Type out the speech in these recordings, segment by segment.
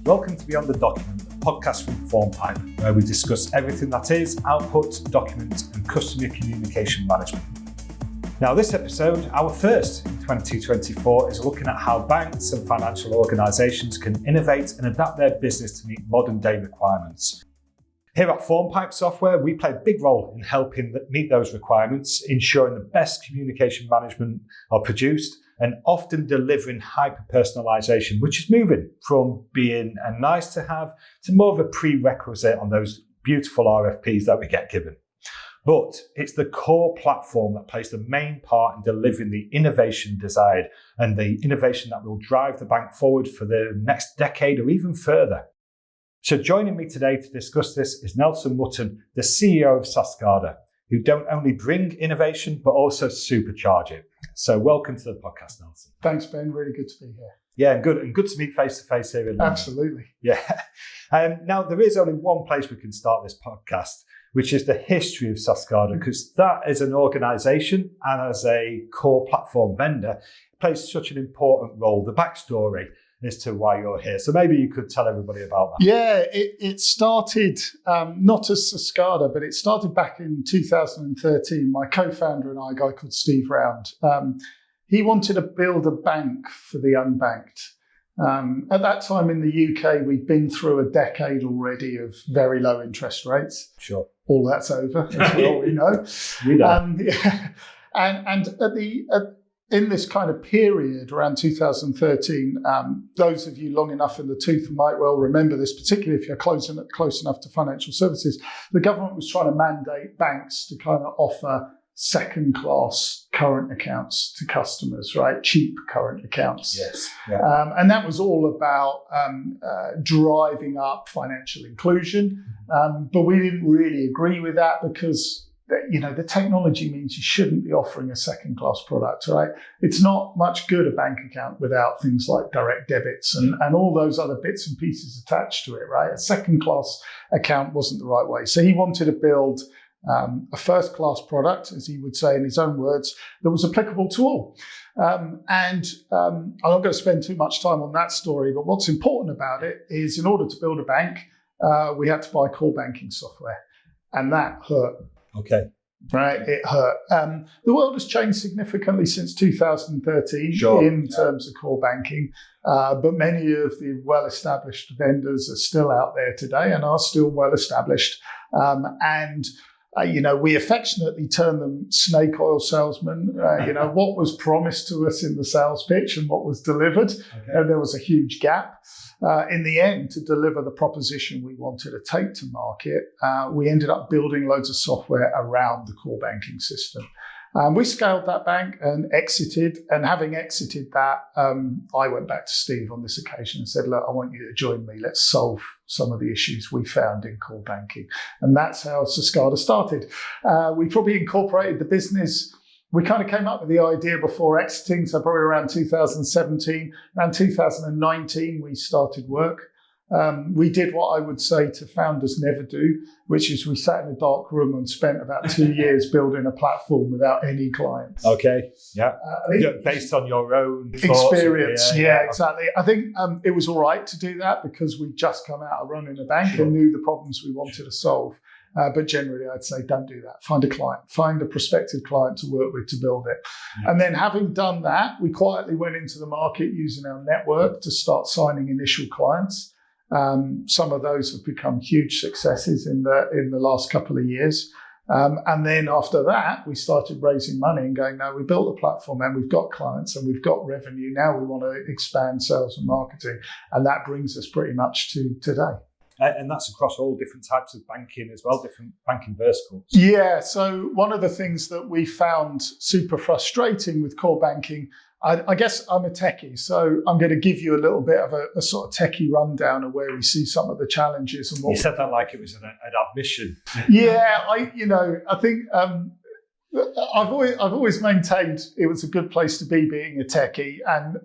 Welcome to Beyond the Document, a podcast from Formpipe, where we discuss everything that is output, document, and customer communication management. Now, this episode, our first in 2024, is looking at how banks and financial organisations can innovate and adapt their business to meet modern day requirements. Here at Formpipe Software, we play a big role in helping meet those requirements, ensuring the best communication management are produced, and often delivering hyper-personalisation, which is moving from being a nice to have to more of a prerequisite on those beautiful RFPs that we get given. But it's the core platform that plays the main part in delivering the innovation desired and the innovation that will drive the bank forward for the next decade or even further. So joining me today to discuss this is Nelson Wootton, the CEO of SaaScada, who don't only bring innovation, but also supercharge it. So welcome to the podcast, Nelson. Thanks, Ben. Really good to be here. Yeah, and good to meet face to face here in London. Absolutely. Yeah. Now, there is only one place we can start this podcast, which is the history of SaaScada, because that as an organisation and as a core platform vendor plays such an important role, the backstory as to why you're here. So maybe you could tell everybody about that. Yeah, it started not as SaaScada, but it started back in 2013. My co-founder and I, a guy called Steve Round, he wanted to build a bank for the unbanked. At that time in the UK, we'd been through a decade already of very low interest rates. Sure. All that's over, as we know. We know. Yeah. And in this kind of period around 2013, those of you long enough in the tooth might well remember this, particularly if you're close enough to financial services. The government was trying to mandate banks to kind of offer second-class current accounts to customers, right? Cheap current accounts. Yes. Yeah. And that was all about driving up financial inclusion. But we didn't really agree with that because the technology means you shouldn't be offering a second-class product, right? It's not much good, a bank account, without things like direct debits and all those other bits and pieces attached to it, right? A second-class account wasn't the right way. So he wanted to build a first-class product, as he would say in his own words, that was applicable to all. I'm not going to spend too much time on that story, but what's important about it is in order to build a bank, we had to buy core banking software, and that hurt. Okay. Right, it hurt. The world has changed significantly since 2013 in terms of core banking, but many of the well-established vendors are still out there today and are still well-established. We affectionately term them snake oil salesmen. What was promised to us in the sales pitch and what was delivered, there was a huge gap. In the end, to deliver the proposition we wanted to take to market, we ended up building loads of software around the core banking system. We scaled that bank and exited. And having exited that, I went back to Steve on this occasion and said, look, I want you to join me. Let's solve some of the issues we found in core banking. And that's how SaaScada started. We probably incorporated the business. We kind of came up with the idea before exiting, so probably around 2017. Around 2019, we started work. We did what I would say to founders never do, which is we sat in a dark room and spent about 2 years building a platform without any clients. Okay, yeah. Based on your own experience. Yeah, exactly. I think it was all right to do that because we'd just come out of running a bank and knew the problems we wanted to solve. But generally, I'd say don't do that. Find a client, find a prospective client to work with to build it. Yeah. And then having done that, we quietly went into the market using our network to start signing initial clients. Some of those have become huge successes in the last couple of years. And then after that, we started raising money and going, no, we built a platform and we've got clients and we've got revenue. Now we want to expand sales and marketing. And that brings us pretty much to today. And that's across all different types of banking as well, different banking verticals. Yeah, so one of the things that we found super frustrating with core banking, I guess I'm a techie, so I'm going to give you a little bit of a sort of techie rundown of where we see some of the challenges. And what you said that like it was an admission. Yeah, I think I've always maintained it was a good place to be being a techie, and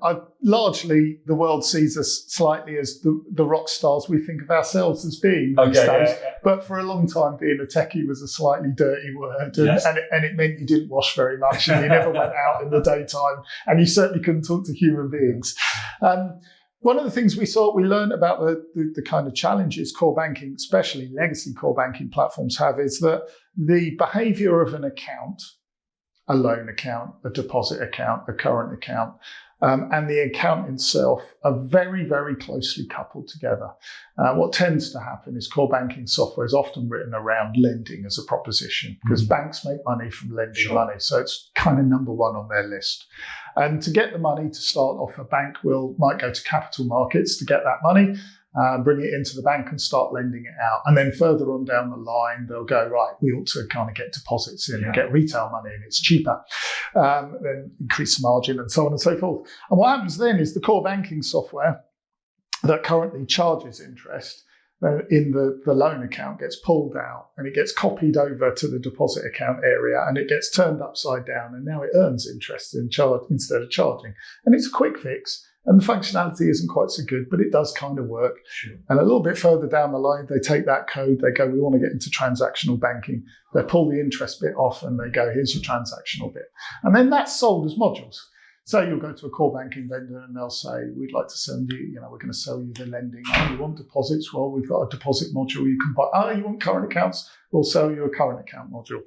largely the world sees us slightly as the rock stars we think of ourselves as being these days. Yeah. But for a long time, being a techie was a slightly dirty word, and it meant you didn't wash very much, and you never went out in the daytime, and you certainly couldn't talk to human beings. One of the things we learned about the kind of challenges core banking, especially legacy core banking platforms have, is that the behavior of an account, a loan account, a deposit account, a current account, and the account itself are very, very closely coupled together. What tends to happen is core banking software is often written around lending as a proposition because banks make money from lending money. So it's kind of number one on their list. And to get the money to start off, a bank might go to capital markets to get that money, bring it into the bank and start lending it out. And then further on down the line, they'll go, right, we ought to kind of get deposits in and get retail money and it's cheaper, then increase the margin and so on and so forth. And what happens then is the core banking software that currently charges interest in the loan account gets pulled out and it gets copied over to the deposit account area and it gets turned upside down and now it earns interest instead of charging. And it's a quick fix. And the functionality isn't quite so good, but it does kind of work. Sure. And a little bit further down the line, they take that code, they go, we want to get into transactional banking. They pull the interest bit off and they go, here's your transactional bit. And then that's sold as modules. So you'll go to a core banking vendor and they'll say, we'd like to send you, we're going to sell you the lending. Oh, you want deposits? Well, we've got a deposit module you can buy. Oh, you want current accounts? We'll sell you a current account module.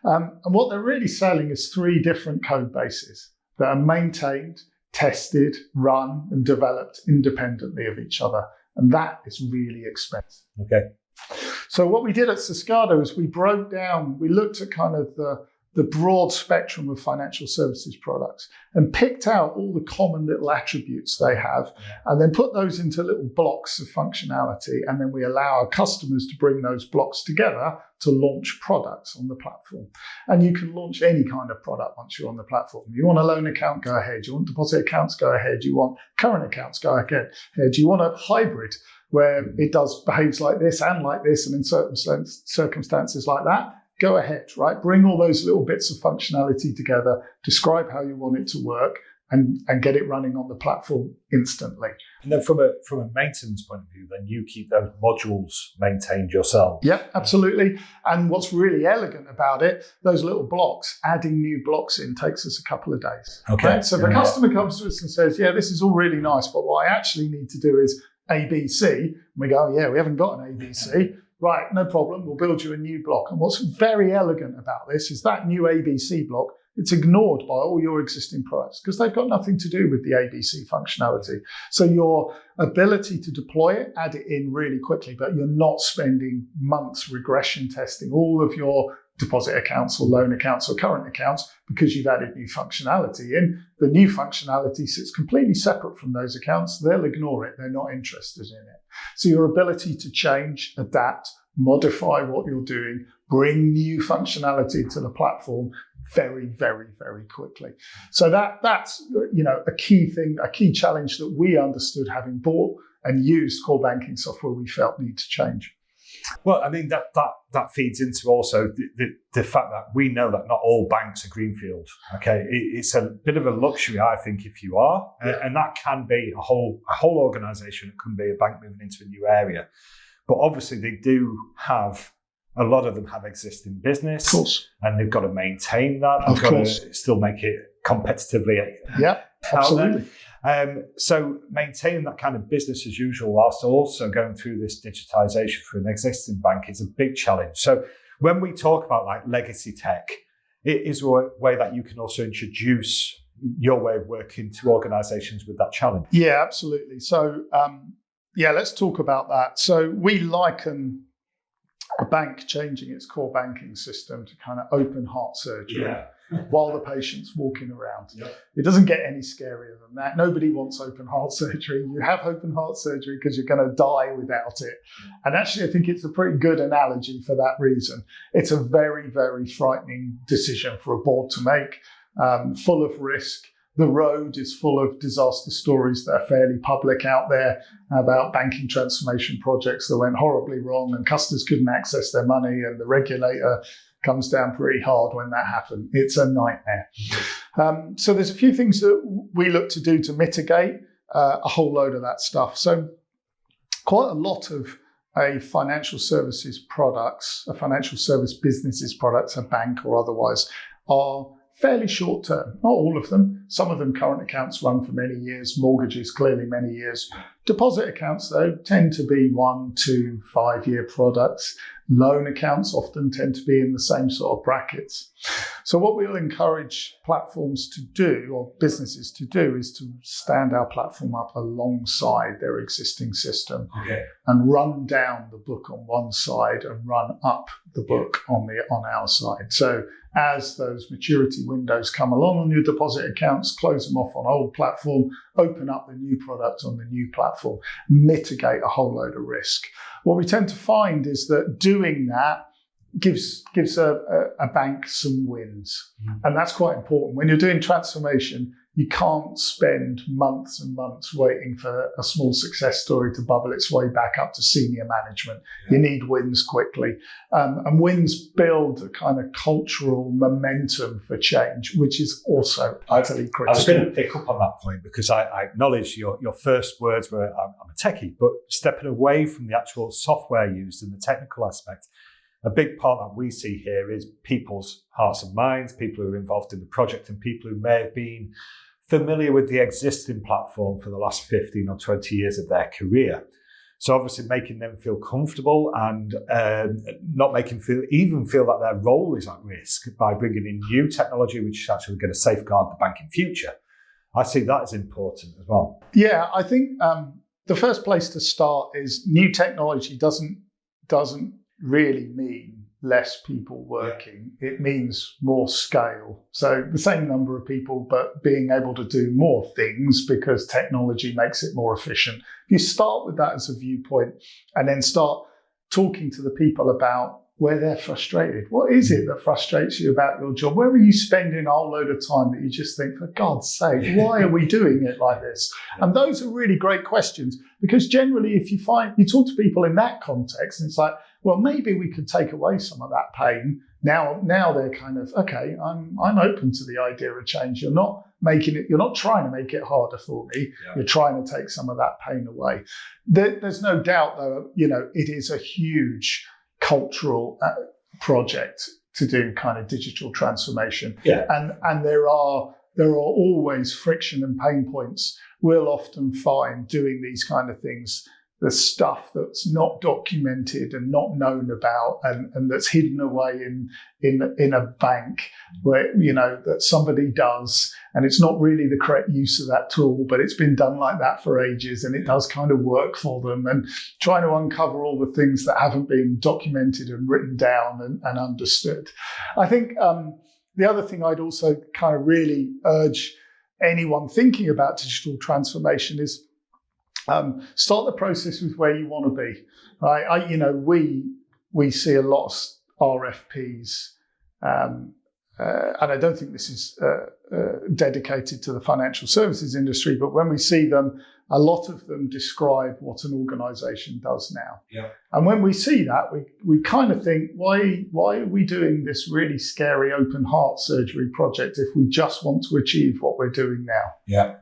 Yeah. And what they're really selling is 3 different code bases that are maintained, tested, run, and developed independently of each other. And that is really expensive. Okay. So what we did at SaaScada is we looked at kind of the broad spectrum of financial services products and picked out all the common little attributes they have and then put those into little blocks of functionality. And then we allow our customers to bring those blocks together to launch products on the platform. And you can launch any kind of product once you're on the platform. You want a loan account, go ahead. You want deposit accounts, go ahead. You want current accounts, go ahead. You want a hybrid where it behaves like this and in certain circumstances like that, go ahead, right? Bring all those little bits of functionality together, describe how you want it to work, and get it running on the platform instantly. And then from a maintenance point of view, then you keep those modules maintained yourself. Yeah, absolutely. And what's really elegant about it, those little blocks, adding new blocks in takes us a couple of days. Okay. Right? So if a customer comes to us and says, yeah, this is all really nice, but what I actually need to do is ABC, and we go, oh, yeah, we haven't got an ABC. Right, no problem. We'll build you a new block. And what's very elegant about this is that new ABC block, it's ignored by all your existing products because they've got nothing to do with the ABC functionality. So your ability to deploy it, add it in really quickly, but you're not spending months regression testing all of your deposit accounts or loan accounts or current accounts because you've added new functionality in. The new functionality sits completely separate from those accounts. They'll ignore it. They're not interested in it. So your ability to change, adapt, modify what you're doing, bring new functionality to the platform very, very, very quickly. So that's a key thing, a key challenge that we understood having bought and used core banking software we felt need to change. Well, I mean, that feeds into also the fact that we know that not all banks are greenfield. Okay, it's a bit of a luxury, I think, if you are, and that can be a whole organisation. It can be a bank moving into a new area, but obviously they do have. A lot of them have existing business, of course, and they've got to maintain that. They've got to still make it competitively. Yeah, absolutely. So maintaining that kind of business as usual whilst also going through this digitization for an existing bank is a big challenge. So when we talk about like legacy tech, it is a way that you can also introduce your way of working to organizations with that challenge. Yeah, absolutely. So let's talk about that. So we liken a bank changing its core banking system to kind of open heart surgery while the patient's walking around. Yeah. It doesn't get any scarier than that. Nobody wants open heart surgery. You have open heart surgery because you're going to die without it. And actually, I think it's a pretty good analogy for that reason. It's a very, very frightening decision for a board to make, full of risk. The road is full of disaster stories that are fairly public out there about banking transformation projects that went horribly wrong and customers couldn't access their money and the regulator comes down pretty hard when that happened. It's a nightmare. So there's a few things that we look to do to mitigate a whole load of that stuff. So quite a lot of a financial services products, a financial service businesses products, a bank or otherwise, are fairly short term. Not all of them. Some of them, current accounts, run for many years. Mortgages, clearly many years. Deposit accounts, though, tend to be 1 to 5 year products. Loan accounts often tend to be in the same sort of brackets. So what we'll encourage platforms to do, or businesses to do, is to stand our platform up alongside their existing system and run down the book on one side and run up the book on our side. So as those maturity windows come along on your deposit accounts, close them off on old platform, open up the new product on the new platform, mitigate a whole load of risk. What we tend to find is that doing that gives a bank some wins. And that's quite important. When you're doing transformation, you can't spend months and months waiting for a small success story to bubble its way back up to senior management. You need wins quickly. And wins build a kind of cultural momentum for change, which is also utterly critical. I was going to pick up on that point because I acknowledge your first words were, I'm a techie, but stepping away from the actual software used and the technical aspect, a big part that we see here is people's hearts and minds, people who are involved in the project and people who may have been familiar with the existing platform for the last 15 or 20 years of their career. So obviously making them feel comfortable and not making them feel that their role is at risk by bringing in new technology, which is actually going to safeguard the banking future. I see that as important as well. Yeah, I think the first place to start is new technology doesn't really mean less people working. It means more scale. So the same number of people, but being able to do more things because technology makes it more efficient. If you start with that as a viewpoint and then start talking to the people about where they're frustrated. What is it that frustrates you about your job? Where are you spending a whole load of time that you just think, for God's sake, why are we doing it like this? And those are really great questions because generally if you talk to people in that context and it's like, well, maybe we could take away some of that pain. Now they're kind of, okay, I'm open to the idea of change. You're not trying to make it harder for me. You're trying to take some of that pain away. There's no doubt though, it is a huge cultural project to do kind of digital transformation. And there are always friction and pain points. We'll often find doing these kind of things, the stuff that's not documented and not known about and that's hidden away in a bank where, that somebody does, and it's not really the correct use of that tool, but it's been done like that for ages and it does kind of work for them, and trying to uncover all the things that haven't been documented and written down and understood. I think the other thing I'd also kind of really urge anyone thinking about digital transformation is start the process with where you want to be. Right? We see a lot of RFPs, and I don't think this is dedicated to the financial services industry, but when we see them, a lot of them describe what an organisation does now. Yeah. And when we see that, we kind of think, why are we doing this really scary open heart surgery project if we just want to achieve what we're doing now? Yeah.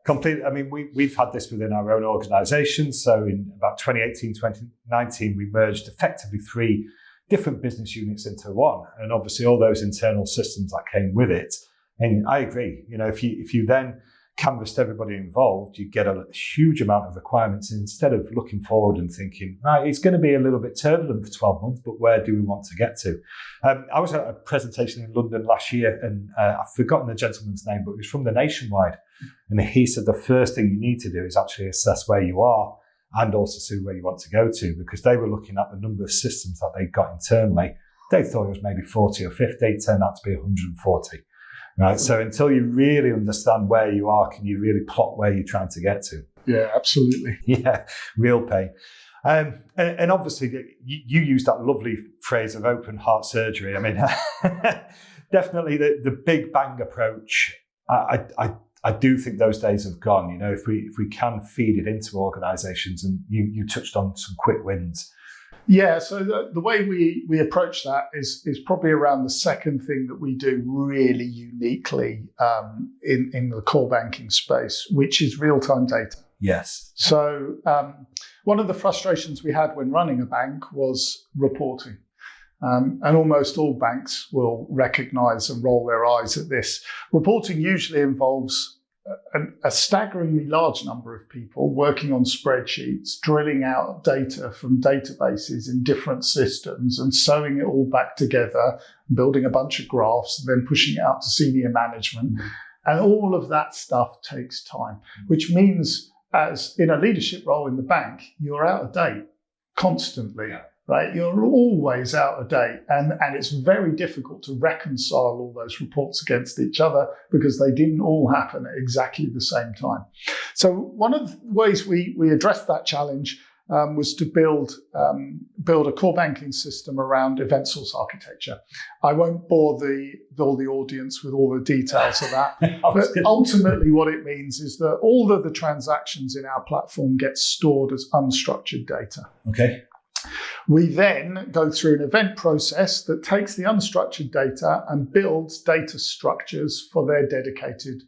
Completely. I mean, we've had this within our own organisation. So in about 2018, 2019, we merged effectively 3 different business units into one, and obviously all those internal systems that came with it. And I agree. If you then canvassed everybody involved, you get a huge amount of requirements. And instead of looking forward and thinking, right, it's going to be a little bit turbulent for 12 months, but where do we want to get to? I was at a presentation in London last year, and I've forgotten the gentleman's name, but it was from the Nationwide. And he said the first thing you need to do is actually assess where you are and also see where you want to go to, because they were looking at the number of systems that they got internally. They thought it was maybe 40 or 50, it turned out to be 140. Right. So until you really understand where you are, can you really plot where you're trying to get to? Yeah, absolutely. Yeah, real pain. And obviously, you use that lovely phrase of open heart surgery. I mean, definitely the big bang approach. I do think those days have gone. If we can feed it into organisations, and you touched on some quick wins. Yeah, so the way we approach that is probably around the second thing that we do really uniquely in the core banking space, which is real-time data. Yes. So one of the frustrations we had when running a bank was reporting. And almost all banks will recognize and roll their eyes at this. Reporting usually involves a staggeringly large number of people working on spreadsheets, drilling out data from databases in different systems and sewing it all back together, building a bunch of graphs, and then pushing it out to senior management. And all of that stuff takes time, which means as in a leadership role in the bank, you're out of date constantly. Right, you're always out of date, and it's very difficult to reconcile all those reports against each other because they didn't all happen at exactly the same time. So one of the ways we addressed that challenge was to build a core banking system around event source architecture. I won't bore the audience with all the details of that, but ultimately what it means is that all of the transactions in our platform get stored as unstructured data. Okay. We then go through an event process that takes the unstructured data and builds data structures for their dedicated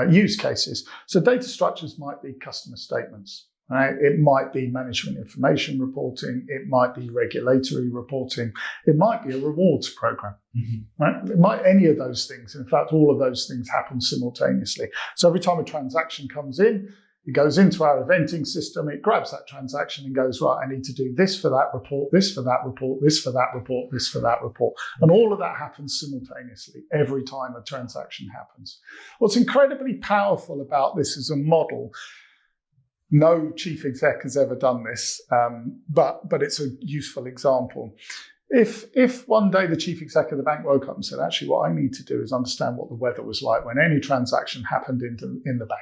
use cases. So data structures might be customer statements, right? It might be management information reporting. It might be regulatory reporting. It might be a rewards program, right? It might any of those things. In fact, all of those things happen simultaneously. So every time a transaction comes in, it goes into our eventing system, it grabs that transaction and goes, right, I need to do this for that report, this for that report, this for that report, this for that report. And all of that happens simultaneously every time a transaction happens. What's incredibly powerful about this as a model, no chief exec has ever done this, but it's a useful example. If one day the chief exec of the bank woke up and said, actually, what I need to do is understand what the weather was like when any transaction happened in the bank.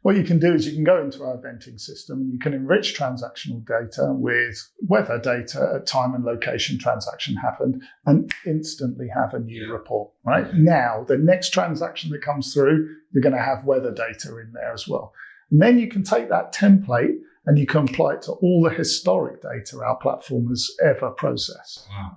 What you can do is you can go into our eventing system and you can enrich transactional data with weather data at time and location transaction happened and instantly have a new report, right? Now, the next transaction that comes through, you're going to have weather data in there as well. And then you can take that template and you can apply it to all the historic data our platform has ever processed. Wow.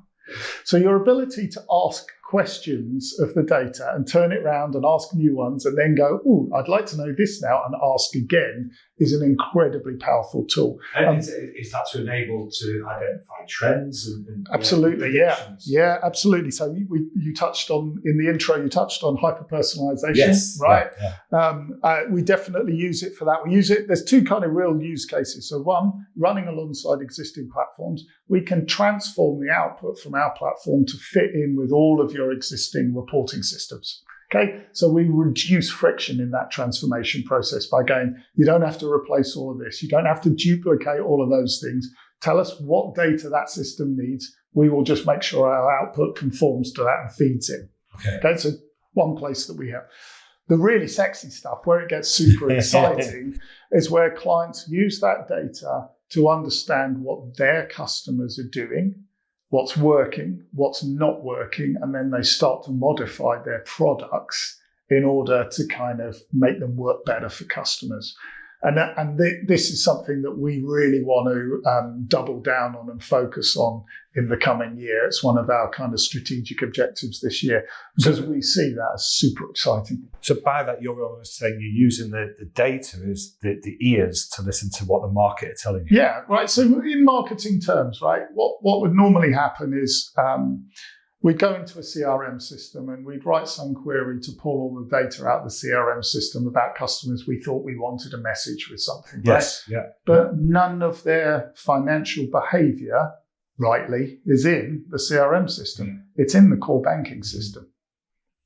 So your ability to ask questions of the data and turn it around and ask new ones and then go, ooh, I'd like to know this now and ask again is an incredibly powerful tool. And is that to enable to identify trends? And absolutely, yeah, absolutely. So you touched on, in the intro, you touched on hyper-personalization, yes, right? Yeah. We definitely use it for that. We use it, there's two kind of real use cases. So one, running alongside existing platforms, we can transform the output from our platform to fit in with all of your existing reporting systems. Okay, so we reduce friction in that transformation process by going, you don't have to replace all of this. You don't have to duplicate all of those things. Tell us what data that system needs. We will just make sure our output conforms to that and feeds in. Okay, so one place that we have. The really sexy stuff, where it gets super exciting, is where clients use that data to understand what their customers are doing, what's working, what's not working, and then they start to modify their products in order to kind of make them work better for customers. And this is something that we really want to double down on and focus on in the coming year. It's one of our kind of strategic objectives this year because we see that as super exciting. So by that, you're almost saying you're using the data as the ears to listen to what the market are telling you. Yeah, right. So in marketing terms, right, what would normally happen is we'd go into a CRM system and we'd write some query to pull all the data out of the CRM system about customers we thought we wanted a message with something. Yes, right? yeah. But none of their financial behavior, rightly, is in the CRM system. It's in the core banking system,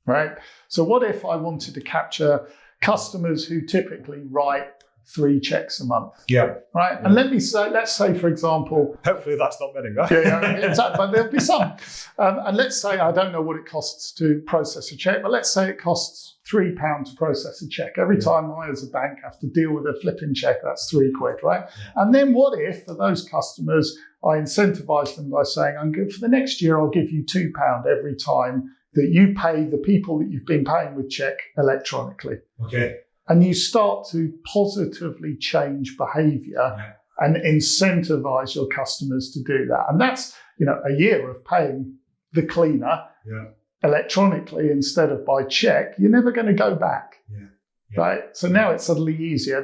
right? So what if I wanted to capture customers who typically write 3 checks a month? Yeah. Right. Yeah. And let's say, for example, hopefully that's not many, right? yeah, exactly, but there'll be some. And let's say, I don't know what it costs to process a check, but let's say it costs £3 to process a check. Every time I, as a bank, have to deal with a flipping check, that's £3, right? Yeah. And then what if, for those customers, I incentivize them by saying, for the next year, I'll give you £2 every time that you pay the people that you've been paying with check electronically. Okay. And you start to positively change behavior and incentivize your customers to do that. And that's, a year of paying the cleaner electronically instead of by check. You're never going to go back, right? So now it's suddenly easier.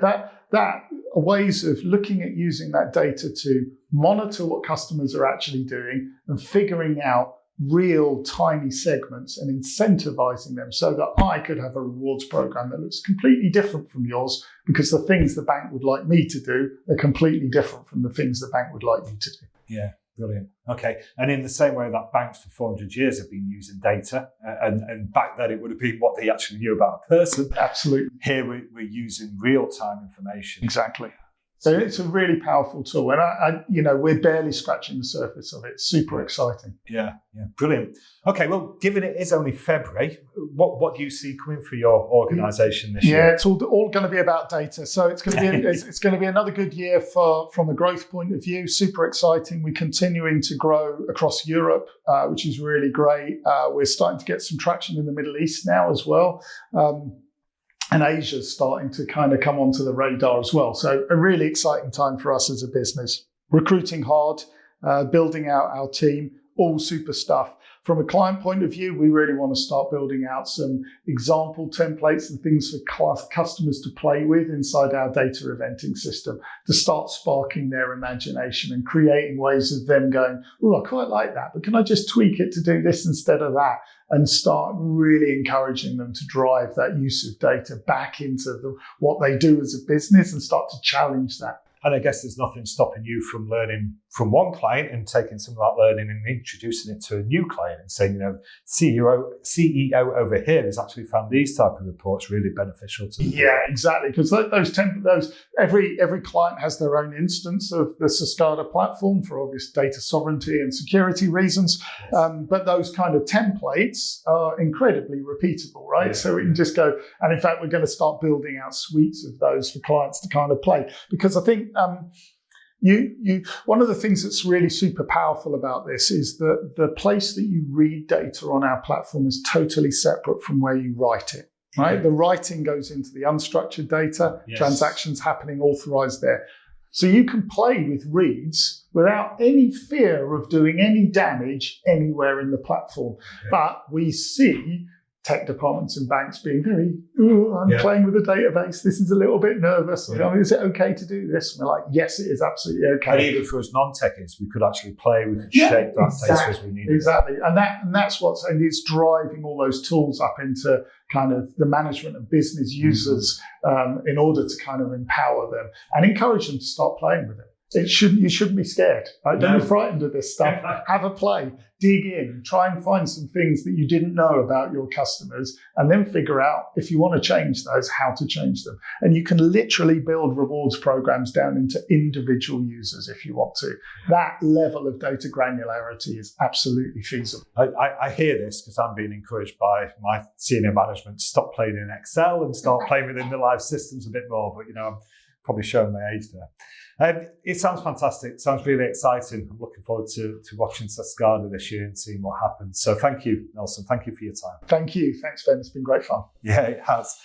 that are ways of looking at using that data to monitor what customers are actually doing and figuring out real tiny segments and incentivizing them so that I could have a rewards program that looks completely different from yours, because the things the bank would like me to do are completely different from the things the bank would like you to do. Yeah, brilliant. Okay. And in the same way that banks for 400 years have been using data, and back then it would have been what they actually knew about a person. Absolutely. Here we're using real-time information. Exactly. So it's a really powerful tool, and we're barely scratching the surface of it. It's super exciting. Yeah, brilliant. Okay, well, given it is only February, what do you see coming for your organisation this year? Yeah, it's all going to be about data. So it's going to be it's going to be another good year from a growth point of view. Super exciting. We're continuing to grow across Europe, which is really great. We're starting to get some traction in the Middle East now as well. And Asia's starting to kind of come onto the radar as well. So a really exciting time for us as a business. Recruiting hard, building out our team, all super stuff. From a client point of view, we really want to start building out some example templates and things for customers to play with inside our data eventing system to start sparking their imagination and creating ways of them going, oh, I quite like that, but can I just tweak it to do this instead of that? And start really encouraging them to drive that use of data back into what they do as a business and start to challenge that. And I guess there's nothing stopping you from learning from one client and taking some of that learning and introducing it to a new client and saying, CEO over here has actually found these type of reports really beneficial to them. Yeah, exactly. Because every client has their own instance of the SaaScada platform for obvious data sovereignty and security reasons. Yes. But those kind of templates are incredibly repeatable, right? Yeah. So we can just go, and in fact, we're going to start building out suites of those for clients to kind of play. Because I think one of the things that's really super powerful about this is that the place that you read data on our platform is totally separate from where you write it, right? Yeah. The writing goes into the unstructured data, yes. Transactions happening authorized there. So you can play with reads without any fear of doing any damage anywhere in the platform. Yeah. But we see tech departments and banks being very, playing with the database. This is a little bit nervous. Yeah. Is it okay to do this? And we're like, yes, it is absolutely okay. And even for us non-techies, we could actually play, we could shape that data as we need. Exactly. And that's and it's driving all those tools up into kind of the management of business users in order to kind of empower them and encourage them to start playing with it. You shouldn't be scared. Right? Don't be frightened of this stuff. Have a play, dig in, try and find some things that you didn't know about your customers, and then figure out if you want to change those, how to change them. And you can literally build rewards programs down into individual users if you want to. That level of data granularity is absolutely feasible. I hear this because I'm being encouraged by my senior management to stop playing in Excel and start playing within the live systems a bit more. But, I'm probably showing my age there. It sounds fantastic. It sounds really exciting. I'm looking forward to watching SaaScada this year and seeing what happens. So thank you, Nelson. Thank you for your time. Thank you. Thanks, Ben. It's been great fun. Yeah, it has.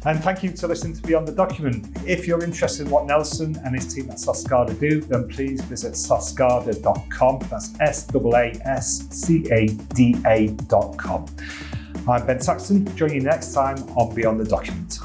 And thank you to listening to Beyond the Document. If you're interested in what Nelson and his team at SaaScada do, then please visit SaaScada.com. That's SaaScada.com. I'm Ben Saxton. Join you next time on Beyond the Document.